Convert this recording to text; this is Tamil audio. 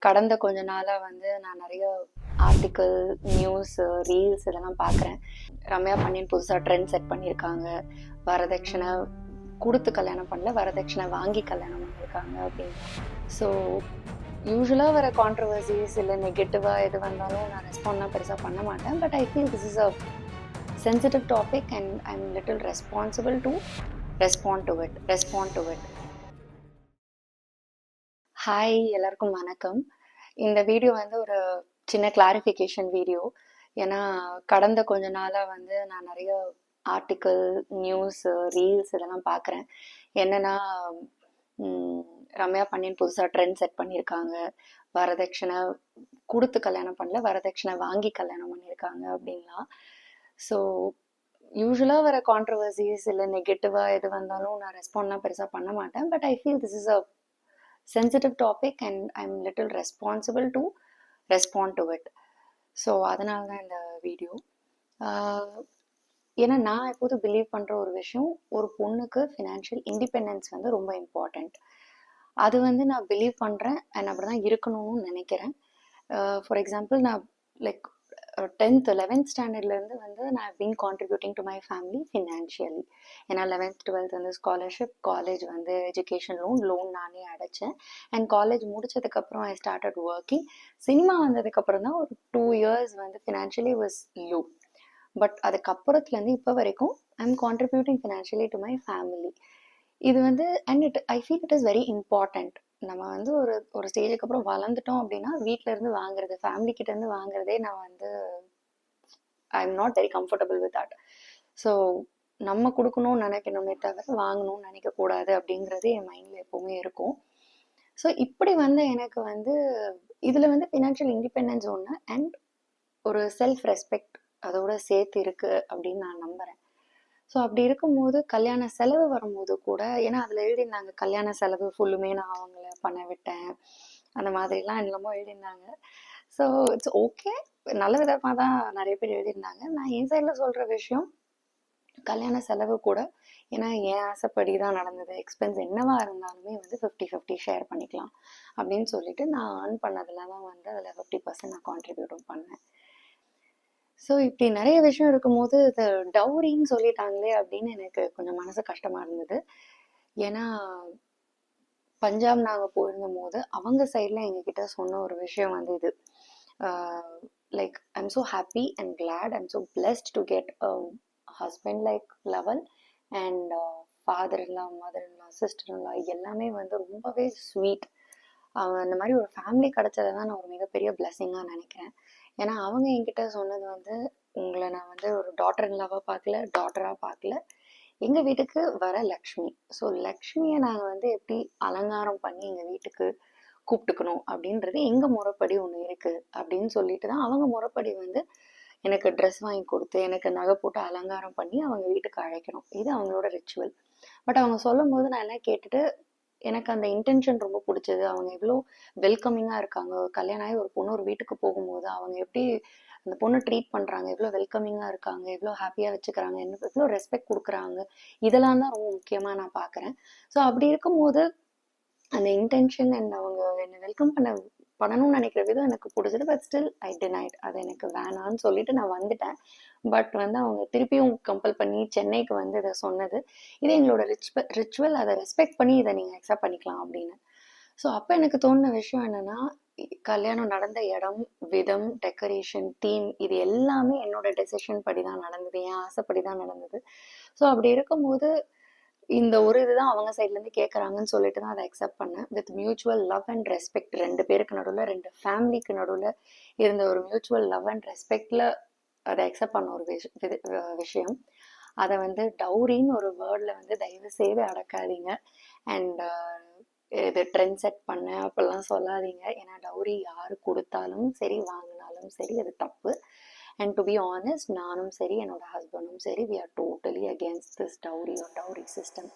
கடந்த கொஞ்ச நாளா வந்து நான் நிறைய ஆர்டிக்கல், நியூஸ், ரீல்ஸ் இதெல்லாம் பார்க்குறேன். ரம்யா பாண்டியன் புதுசாக ட்ரெண்ட் செட் பண்ணியிருக்காங்க. வரதட்சணை கொடுத்து கல்யாணம் பண்ணல, வரதட்சணை வாங்கி கல்யாணம் பண்ணியிருக்காங்க அப்படின்னு. ஸோ யூஸ்வலாக வர கான்ட்ரவர்சிஸ் இல்லை நெகட்டிவாக எது வந்தாலும் நான் ரெஸ்பாண்ட்லாம் பெருசாக பண்ண மாட்டேன். But I feel this is a sensitive topic and I am little responsible to respond to it. Hi, எல்லாருக்கும் வணக்கம். இந்த வீடியோ வந்து ஒரு சின்ன கிளாரிஃபிகேஷன் வீடியோ. ஏன்னா கடந்த கொஞ்ச நாளாக வந்து நான் நிறைய ஆர்டிக்கல், நியூஸ், ரீல்ஸ் இதெல்லாம் பார்க்குறேன். என்னன்னா ரம்யா பாண்டியன் புதுசாக ட்ரெண்ட் செட் பண்ணியிருக்காங்க. வரதட்சணை கொடுத்து கல்யாணம் பண்ணல, வரதட்சணை வாங்கி கல்யாணம் பண்ணியிருக்காங்க அப்படின்லாம். ஸோ யூஸ்வலாக வர கான்ட்ரவர்சிஸ் இல்லை நெகட்டிவாக எது வந்தாலும் நான் ரெஸ்பாண்ட்லாம் பெருசாக பண்ண மாட்டேன். But I feel this is a sensitive topic and I am little responsible to respond to it. So அதனால தான் இந்த வீடியோ. ஏன்னா நான் எப்போதும் பிலீவ் பண்ணுற ஒரு விஷயம், ஒரு பொண்ணுக்கு ஃபினான்ஷியல் இண்டிபெண்டன்ஸ் வந்து ரொம்ப இம்பார்ட்டண்ட். அது வந்து நான் பிலீவ் பண்ணுறேன் அண்ட் அப்படி தான் இருக்கணும்னு நினைக்கிறேன். ஃபார் எக்ஸாம்பிள், நான் லைக் 10th 11th ஸ்டாண்டர்ட்லேருந்து வந்து நான் been contributing to my family financially. ஏன்னா 11th 12th வந்து ஸ்காலர்ஷிப், காலேஜ் வந்து எஜுகேஷன் லோன் நானே அடைச்சேன். அண்ட் காலேஜ் முடிச்சதுக்கப்புறம் ஐ ஸ்டார்டட் ஒர்க்கிங். சினிமா வந்ததுக்கப்புறம் தான் ஒரு 2 years வந்து ஃபினான்ஷியலி வாஸ் லோ. பட் அதுக்கப்புறத்துலேருந்து இப்போ வரைக்கும் I am contributing financially to my family. இது வந்து and I feel it is very important. நம்ம வந்து ஒரு ஸ்டேஜுக்கு அப்புறம் வளர்ந்துட்டோம் அப்படின்னா வீட்டில இருந்து வாங்குறது, ஃபேமிலி கிட்ட இருந்து வாங்குறதே நான் வந்து I am not very comfortable with that. So நம்ம கொடுக்கணும்னு நினைக்கணுமே தவிர வாங்கணும்னு நினைக்கக்கூடாது அப்படிங்கிறது என் மைண்டில் எப்போவுமே இருக்கும். ஸோ இப்படி வந்து எனக்கு வந்து இதில் வந்து ஃபினான்ஷியல் இண்டிபெண்டன்ஸ் ஒன்று அண்ட் ஒரு செல்ஃப் ரெஸ்பெக்ட் அதோட சேர்த்து இருக்கு அப்படின்னு நான் நம்புகிறேன். ஸோ அப்படி இருக்கும்போது கல்யாண செலவு வரும்போது கூட, ஏன்னா அதில் எழுதியிருந்தாங்க கல்யாண செலவு ஃபுல்லுமே நான் அவங்கள பண்ண விட்டேன், அந்த மாதிரிலாம் என்னமோ எழுதியிருந்தாங்க. ஸோ இட்ஸ் ஓகே, நல்ல விதமாக தான் நிறைய பேர் எழுதியிருந்தாங்க. நான் என் சைடில் சொல்கிற விஷயம், கல்யாண செலவு கூட ஏன்னா என் ஆசைப்படி தான் நடந்தது. எக்ஸ்பென்ஸ் என்னவா இருந்தாலுமே வந்து 50-50 ஷேர் பண்ணிக்கலாம் அப்படின்னு சொல்லிட்டு நான் ஏர்ன் பண்ணதில் தான் வந்து அதில் 50% நான் கான்ட்ரிபியூட்டும் பண்ணேன். ஸோ இப்படி நிறைய விஷயம் இருக்கும்போது இது டவுரின்னு சொல்லிட்டாங்களே அப்படின்னு எனக்கு கொஞ்சம் மனசு கஷ்டமாக இருந்தது. ஏன்னா பஞ்சாப் நாங்கள் போயிருந்த போது அவங்க சைடில் எங்ககிட்ட சொன்ன ஒரு விஷயம் வந்து இது, like I am so happy and glad, I am so blessed to get husband like level and father இல்லா, மதர் இல்லா, சிஸ்டர் இல்லா, எல்லாமே வந்து ரொம்பவே ஸ்வீட். அந்த மாதிரி ஒரு ஃபேமிலி கிடைச்சதை தான் நான் ஒரு மிகப்பெரிய பிளெஸிங்காக நினைக்கிறேன். ஏன்னா அவங்க என்கிட்ட சொன்னது வந்து, உங்களை நான் வந்து ஒரு டாட்டர் இன்லாவாக பார்க்கல, டாட்டராக பார்க்கல, எங்கள் வீட்டுக்கு வர லக்ஷ்மி. ஸோ லக்ஷ்மியை நாங்கள் வந்து எப்படி அலங்காரம் பண்ணி எங்கள் வீட்டுக்கு கூப்பிட்டுக்கணும் அப்படின்றது எங்கள் முறைப்படி ஒன்று இருக்குது அப்படின்னு சொல்லிட்டு தான் அவங்க முறைப்படி வந்து எனக்கு ட்ரெஸ் வாங்கி கொடுத்து எனக்கு நகை போட்டு அலங்காரம் பண்ணி அவங்க வீட்டுக்கு அழைக்கணும். இது அவங்களோட ரிச்சுவல். பட் அவங்க சொல்லும் போது நான் எல்லாம் கேட்டுட்டு எனக்கு அந்த இன்டென்ஷன் ரொம்ப பிடிச்சது. அவங்க எவ்வளோ வெல்கமிங்காக இருக்காங்க. கல்யாணம் ஆகி ஒரு பொண்ணு ஒரு வீட்டுக்கு போகும்போது அவங்க எப்படி அந்த பொண்ணு ட்ரீட் பண்ணுறாங்க, எவ்வளோ வெல்கமிங்காக இருக்காங்க, எவ்வளோ ஹாப்பியாக வச்சுக்கிறாங்க, எவ்வளோ ரெஸ்பெக்ட் கொடுக்குறாங்க, இதெல்லாம் தான் ரொம்ப முக்கியமாக நான் பார்க்குறேன். ஸோ அப்படி இருக்கும்போது அந்த இன்டென்ஷன் அண்ட் அவங்க என்னை வெல்கம் பண்ணணும்னு நினைக்கிற விதம் எனக்கு பிடிச்சது. பட் ஸ்டில் ஐ டினைட், அது எனக்கு வேணான்னு சொல்லிட்டு நான் வந்துட்டேன். பட் வந்து அவங்க திருப்பியும் கம்பல் பண்ணி சென்னைக்கு வந்து இதை சொன்னது, இது எங்களோட ரிச்சுவல், அதை ரெஸ்பெக்ட் பண்ணி இதை நீங்கள் அக்செப்ட் பண்ணிக்கலாம் அப்படின்னு. ஸோ அப்போ எனக்கு தோணுன விஷயம் என்னன்னா, கல்யாணம் நடந்த இடம், விதம், டெக்கரேஷன், தீம், இது எல்லாமே என்னோட டெசிஷன் படி தான் நடந்தது, என் ஆசைப்படி தான் நடந்தது. ஸோ அப்படி இருக்கும்போது இந்த ஒரு இதுதான் அவங்க சைட்லேருந்து கேட்குறாங்கன்னு சொல்லிட்டு தான் அதை அக்செப்ட் பண்ணேன். With mutual love and respect, 2 பேருக்கு நடுவில், 2 ஃபேமிலிக்கு நடுவில் இருந்த ஒரு மியூச்சுவல் லவ் அண்ட் ரெஸ்பெக்டில் அதை அக்செப்ட் பண்ண ஒரு விஷயம். அதை வந்து டவுரின்னு ஒரு வேர்டில் வந்து தயவு செய்து அடக்காதீங்க. அண்ட் இது ட்ரெண்ட் செட் பண்ண அப்படிலாம் சொல்லாதீங்க. ஏன்னா டவுரி யார் கொடுத்தாலும் சரி, வாங்கினாலும் சரி, அது தப்பு. அண்ட் டு பி ஆனஸ்ட், நானும் சரி என்னோட ஹஸ்பண்டும் சரி, we are totally against this dowry system.